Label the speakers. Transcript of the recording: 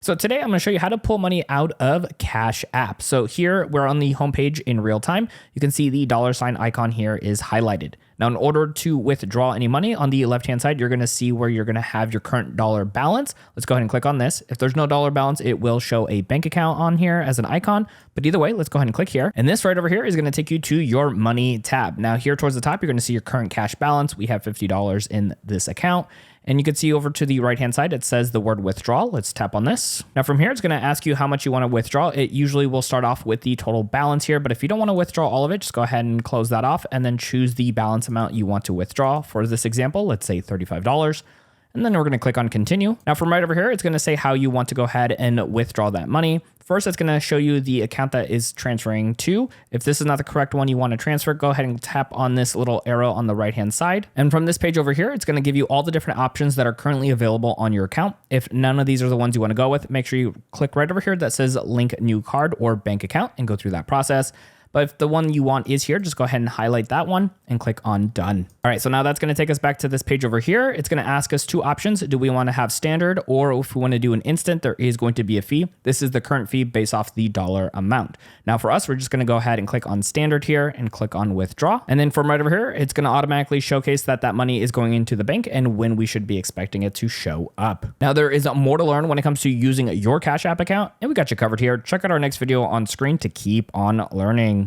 Speaker 1: So today I'm going to show you how to pull money out of Cash App. So here we're on the homepage in real time. You can see the $ icon here is highlighted. Now, in order to withdraw any money on the left-hand side, you're going to see where you're going to have your current dollar balance. Let's go ahead and click on this. If there's no dollar balance, it will show a bank account on here as an icon. But either way, let's go ahead and click here. And this right over here is going to take you to your money tab. Now here towards the top, you're going to see your current cash balance. We have $50 in this account. And you can see over to the right-hand side, it says the word withdrawal. Let's tap on this. Now from here, it's going to ask you how much you want to withdraw. It usually will start off with the total balance here, but if you don't want to withdraw all of it, just go ahead and close that off and then choose the balance amount you want to withdraw. For this example, let's say $35. And then we're going to click on continue. Now from right over here, it's going to say how you want to go ahead and withdraw that money. First, it's going to show you the account that is transferring to. If this is not the correct one you want to transfer, go ahead and tap on this little arrow on the right-hand side. And from this page over here, it's going to give you all the different options that are currently available on your account. If none of these are the ones you want to go with, make sure you click right over here that says link new card or bank account and go through that process. But if the one you want is here, just go ahead and highlight that one and click on done. All right, so now that's going to take us back to this page over here. It's going to ask us two options. Do we want to have standard, or if we want to do an instant, there is going to be a fee. This is the current fee based off the dollar amount. Now for us, we're just going to go ahead and click on standard here and click on withdraw. And then from right over here, it's going to automatically showcase that that money is going into the bank and when we should be expecting it to show up. Now there is more to learn when it comes to using your Cash App account, and we got you covered here. Check out our next video on screen to keep on learning.